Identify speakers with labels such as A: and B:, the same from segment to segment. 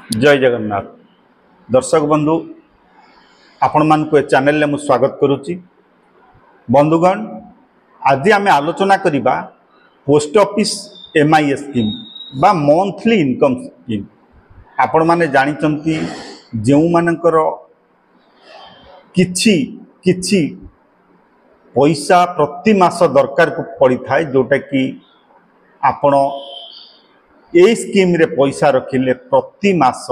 A: जय जगन्नाथ दर्शक बंधु आपण मान को चैनल में स्वागत करुच्ची। बंधुगण आज आम आलोचना करवा पोस्ट ऑफिस एमआई स्कीम बा मंथली इनकम स्कीम। आपण माने जानिचंती जो मानकर किछि किछि पैसा प्रति मास दरकार पड़ी थाए जोटा कि आपण ए स्कीम रे पैसा रखिले प्रति मास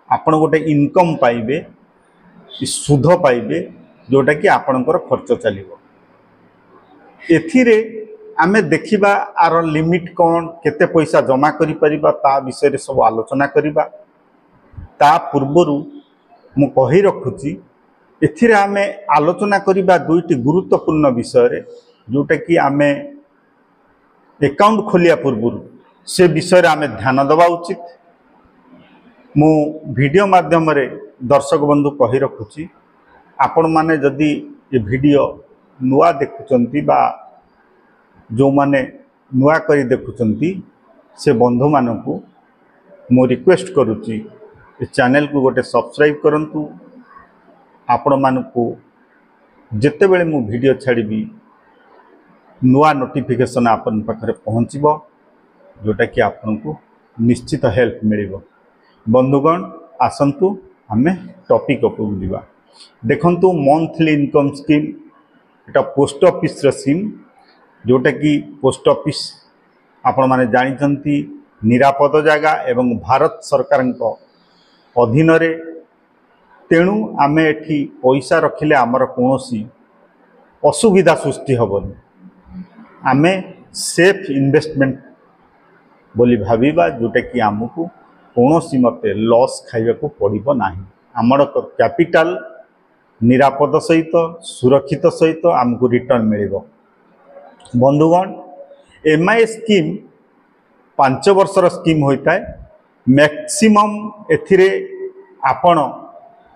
A: आपण गोटे इनकम पाइबे सुध पाइबे जोटा कि आपणकर खर्च चलिबो। एथिरे आमे देखिबा आर लिमिट कौन केते पैसा जमा करि परिबा ता विषय रे सब आलोचना करिबा। ता पूर्वरु मु कहि रखुची एथिरे आमे आलोचना करिबा दुईटी गुरुत्वपूर्ण विषय रे जोटा कि आमे अकाउंट खोलिया पूर्वरु से विषय रे आमे ध्यान देवा उचित। मु वीडियो माध्यम रे दर्शक बंधु कहि रखुची आपण माने जदि ये वीडियो नुआ देखुचंती बा जो माने नुआ करी देखुचंती से बंधु मानकु मु रिक्वेस्ट करूची ए चैनल को गोटे सब्सक्राइब करंतु। आपण मानकु जेते बेले मु वीडियो छाड़बी नुआ नोटिफिकेशन आपन पाखरे पहुंचबो जोटा कि आपन को निश्चित हेल्प मिलिबो। बंधुगण आसंतु आमे टॉपिक उपयोग दिबा। देखंतु मंथली इनकम स्कीम एटा पोस्ट ऑफिस र स्कीम जोटा कि पोस्ट ऑफिस आपण माने जानिचंती निरापद जागा एवं भारत सरकार अधीन रे। तेणु आमे एठी पैसा रखिले आमर कोनोसी असुविधा सृष्टि हबनी। आमे सेफ इन्वेस्टमेंट बोली भाविबा जोटा कि आमको कौनसी मते लॉस खाइबा को पड़िबो नाही। आमर कैपिटल निरापद सहित सुरक्षित सहित आमको रिटर्न मिलिबो। बंधुगण एमआई स्कीम 5 वर्षर स्कीम होता है। मैक्सिमम एथिरे आपण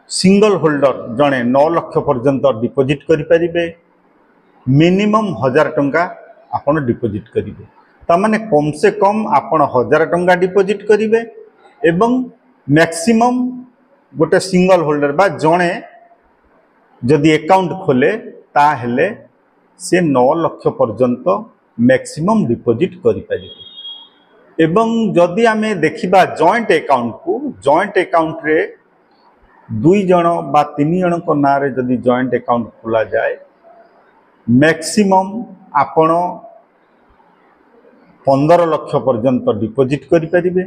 A: सिंगल होल्डर जड़े 9 लाख पर्यंत डिपोजिट करि परिबे। मिनिमम 1000 टंका आपण डिपोजिट करिवे। तामाने कम से कम आपण 1000 टंका डिपोजिट करिवे एवं मैक्सिमम गोटे सिंगल होल्डर बा जड़े जदि अकाउंट खोले ता हेले से 9 लाख पर्यंत मैक्सिमम डिपोजिट करि परिबे। एवं जदि आमे देखिबा जॉइंट अकाउंट को जॉइंट अकाउंट रे 2 जण बा 3 जण को ना रे जदि जॉइंट अकाउंट खोला जाए मैक्सिमम आपण 15 लाख पर्यंत डिपोजिट करि परिबे।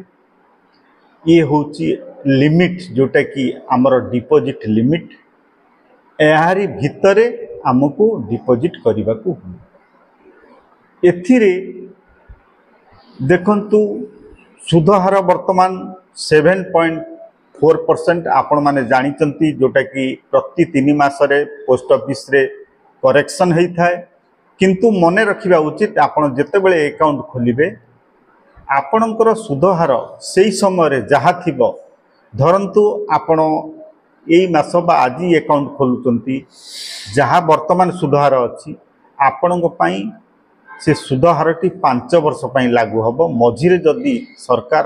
A: ये होची लिमिट जोटा कि आमर डिपोजिट लिमिट एहारी भितरे हमको डिपोजिट करने को एथिरे देखंतु सुधहार वर्तमान 7.4% आपण माने जानिचंती जोटा कि प्रति 3 मासरे पोस्ट ऑफिस रे करेक्शन होई थाए। किंतु मने रखिबा उचित आपण जेते बेले अकाउंट खोलिबे आपणकर सुधहार से समय रे जहा थिबो धरंतु आपण एई मास बा आज अकाउंट खोलुचंती जहा वर्तमान सुधहार अछि आपणक पई से सुधहारटी 5 वर्ष पई लागू हबो। मझिरे जदि सरकार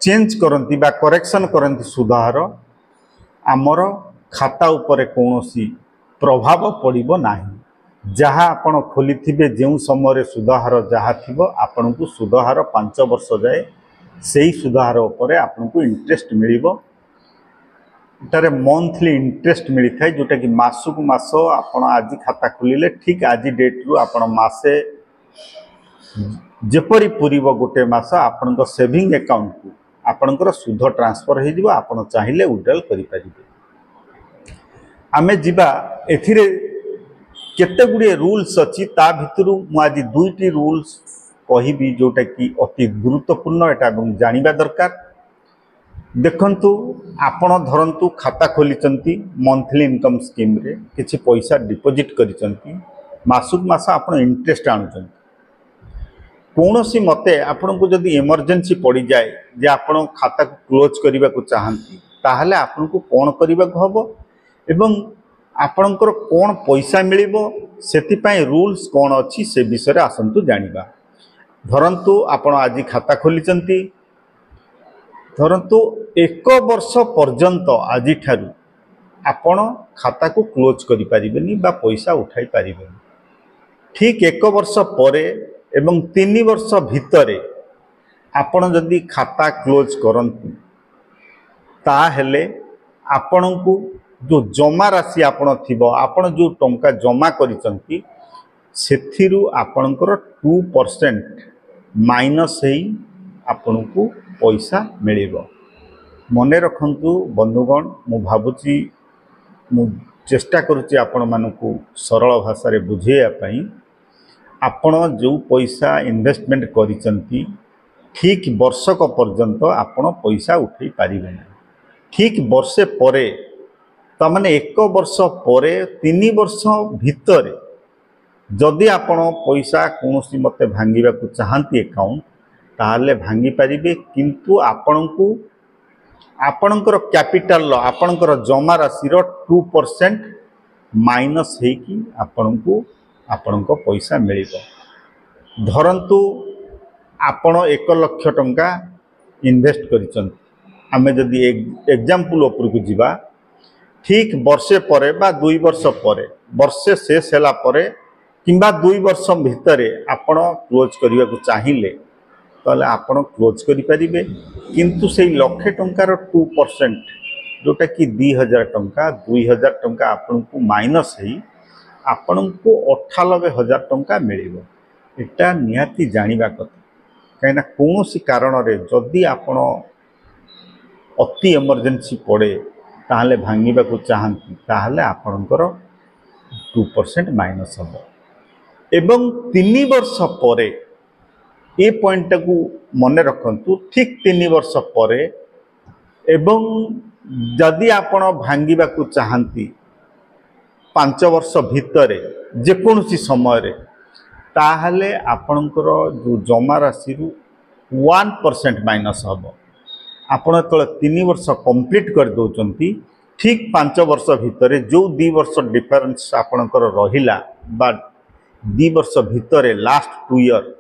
A: चेंज करंती बा करेक्शन करंती सुधहार आमर खाता उपरे कोनोसी प्रभाव पड़िबो नाही। जहाँ आपण खोली थिबे जो समय सुधहार जहाँ थिबो आपण को सुधहार 5 वर्ष जाए से ही सुधहार उपरे आपण को इंटरेस्ट मिलिबो। इटारे मंथली इंटरेस्ट मिली थाए जोटा कि मासक मास आपण आज खाता खोलिले ठीक आज डेट रु आपण मासे जेपरी पूरीबो गोटे मास आपण को सेविंग अकाउंट को आपणकर सुध ट्रांसफर हो जिवो। आपण चाहिले विड्रॉल करि परिबे। आमे जिबा एथिरे केते गुड़े रूल्स अच्छी ता भितरु मु आज 2टी रूल्स कहिबी जोटा कि अति गुरुत्वपूर्ण एटा जानिबा दरकार। देखंतु आपण धरंतु खाता खोलिचंती मंथली इनकम स्कीम रे किछि पैसा डिपोजिट करिचंती मासुक मास आपण इंटरेस्ट आनुचंती। कोनोसी मते आपण को जदि इमरजेंसी पड़ी जाए जे आपण खाता को क्लोज करबा को चाहंती ताहले आपण को कोन करबा को हबो एवं आपणकर कौन पैसा मिलिबो सेतिपाई रूल्स कौन अच्छी से विषय आसंतु जानिबा। धरंतु आपण आज खाता खोलिचंती धरतु 1 वर्ष पर्यंत आज आपण खाता को क्लोज करि परिबेनी बा पैसा उठाई परिबेनी। ठीक 1 वर्ष पर एवं 3 वर्ष भितरे आपण जदि खाता क्लोज करंतु ताहेले आपण को जो जमा राशि आपण थिबो आपण जो टंका जमा करिसंती सेथिरु आपणकर 2% माइनस हेई आपण को पैसा मिलिबो। मने रखंतु बंधुगण मु भाबुची मु चेष्टा करुची आपण मानकु सरल भाषा रे बुझेया पई आपण जो पैसा इन्वेस्टमेंट करिसंती ठीक वर्षक पर्यंत आपण पैसा उठै पारिबे ना। ठीक वर्षे परे तमाने 1 वर्ष पर 3 वर्ष भितर जदि आपण पैसा कोनोसी मते भांगीबा को चाहंती अकाउंट ताहले भांगी पारिबे किंतु आपणको आपणकर कैपिटल आपणकर जमा राशि 2% माइनस हेकी आपणको आपणको पैसा मिलिबो। धरंतु आपण 1 लाख टंका इन्वेस्ट करिसंत आमे जदि एग्जांपल ऊपर को जीवा ठीक वर्षे परे बा 2 वर्ष परे वर्षे शेष होला परे किंबा 2 वर्ष भितरे आपण क्लोज करिया को चाहिए ताले आपण क्लोज करि परिबे किंतु से लाख टंकार 2% जोटा कि 2000 टंका 2000 टंका आपण को माइनस हेई आपण को 98,000 टंका मिलिबो। एटा निहाती जानिबा कथा कहिना कोनोसी कारण रे जदि आपण अति इमरजेंसी पड़े ताहले भांगीबा को चाहंती ताहले आपणकर 2% माइनस हबो। एवं 3 वर्ष परे ए पॉइंट को मन रखंतु ठीक 3 वर्ष परे एवं जदि आपण भांगीबा को चाहंती 5 वर्ष भितरे जेकोसी समय रे ताहले आपणकर जो जमा राशि 1% माइनस हबो। आपण तो 3 वर्ष कंप्लीट कर दोचंती ठीक 5 वर्ष भितरे जो 2 वर्ष डिफरेंस आपणकर रहिला बा 2 वर्ष भितरे लास्ट 2 ईयर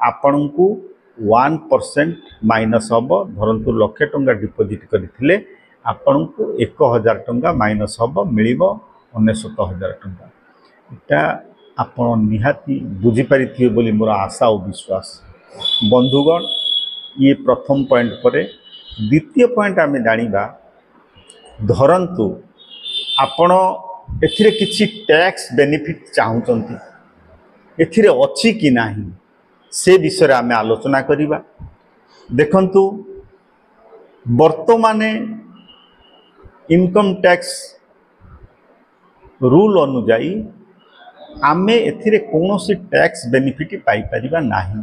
A: आपण को 1% माइनस हबो। धरंतु लाख टंका डिपॉजिट करथिले आपण को 1000 टंका माइनस हबो मिलिबो 69,000 टंका। एटा आपण निहाती बुझी पारिथिबे बोली मोर आशा और विश्वास। बंधुगण ये प्रथम पॉइंट परे द्वितीय पॉइंट आमे जानिबा धरंतु आपण एथिरे किछि टैक्स बेनिफिट चाहुचंती एथिरे अछि कि नाही से विषय आमे आलोचना करिबा। देखंतु वर्तमाने इनकम टैक्स रूल अनुसार आमे एथिरे कोनोसी टैक्स बेनिफिट पाई परिबा नाही।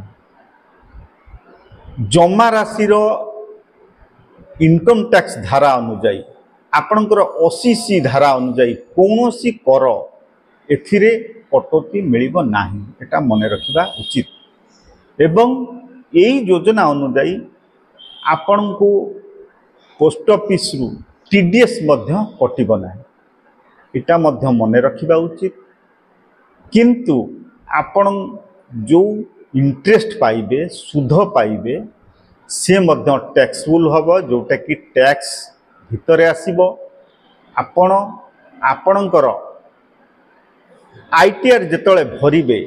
A: जमा राशि इनकम टैक्स धारा अनुसार आपणकर 80C धारा अनुसार कोनोसी कर एथिरे कटौती मिलिबो नाही एटा मने रखिबा उचित। एवं यही योजना अनुसार आपण को पोस्ट ऑफिस रु टीडीएस मध्य कटिबो नाही एटा मध्य मने रखिबा उचित। किंतु आपण जो इंटरेस्ट पाइबे सुध पाइबे से मध्य टैक्सफुल हबो जोटा कि टैक्स भितरे आसीबो। आपण आपणकर आईटीआर जेतले भरिबे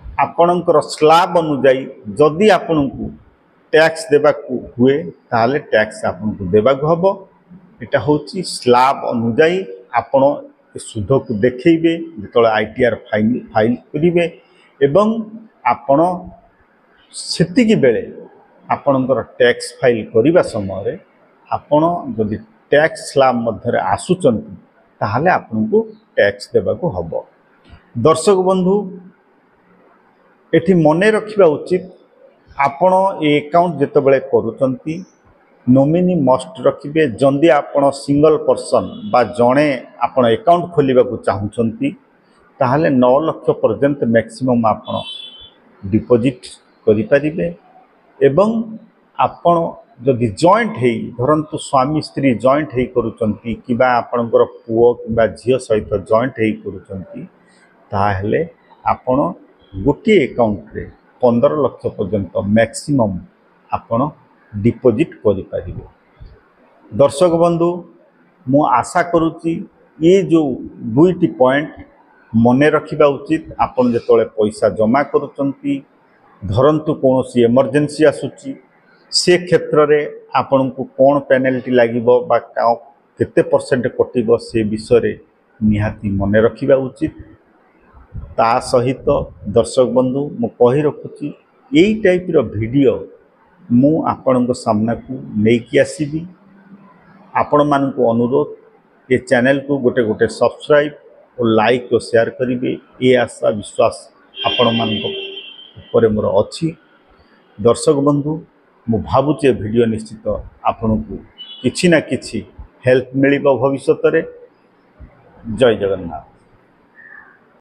A: आपणकर स्लैब अनुसार जदि आपण को टैक्स देबा को हुए ताले टैक्स आपण को देबा को हबो। एटा होची स्लैब अनुसार आपण सुध को देखैबे जेतले आईटीआर फाइल करिवे एवं आपण सेतिकी बेले आपणकर टैक्स फाइल करिबा समय रे आपण जदि टैक्स स्लैब मध्य आसुचंती ताहले आपण को टैक्स देबा को हबो। दर्शक बंधु एठी मने रखिबा उचित आपण ए अकाउंट जेतबेले करूचंती नॉमिनी मस्ट रखिबे। जंदी आपण सिंगल पर्सन बा जणे आपण अकाउंट खोलिबा को चाहुचंती ताहले 9 लाख पर्यंत मैक्सिमम आपण डिपॉजिट करि परिबे। एवं आपण जदि जॉइंट हेई धरंतु स्वामी स्त्री जॉइंट हेई करूचंती किबा आपणकर पुओ किबा झियो सहित जॉइंट हेई करूचंती ताहले आपण गोटे अकाउंट रे 15 लाख पर्यंत मैक्सिमम आपण डिपोजिट करिपारिबे। दर्शक बंधु मु आशा करुच्ची ये जो दुईटी पॉइंट मने रखिबा उचित। आपण जेतोले पैसा जमा करूचंती धरंतु कोनोसी इमरजेंसी आसुची से क्षेत्र रे आपण को कोन पेनल्टी लागिबो बा केते परसेंट कटिबो से विषय रे निहाती मने रखिबा उचित। ता सहित दर्शक बंधु मु कहि रखुची एई टाइप रो वीडियो मु आपण को सामना को नेकी आसीबी। आपण मान को अनुरोध ये चैनल को गोटे गोटे सब्सक्राइब और लाइक और शेयर करिवे। ये आशा विश्वास आपण मान ऊपर मोर अच्छी। दर्शक बंधु मु भावुचे वीडियो निश्चित आपण को किछि ना किछि हेल्प मिलिबो भविष्य रे। जय जगन्नाथ।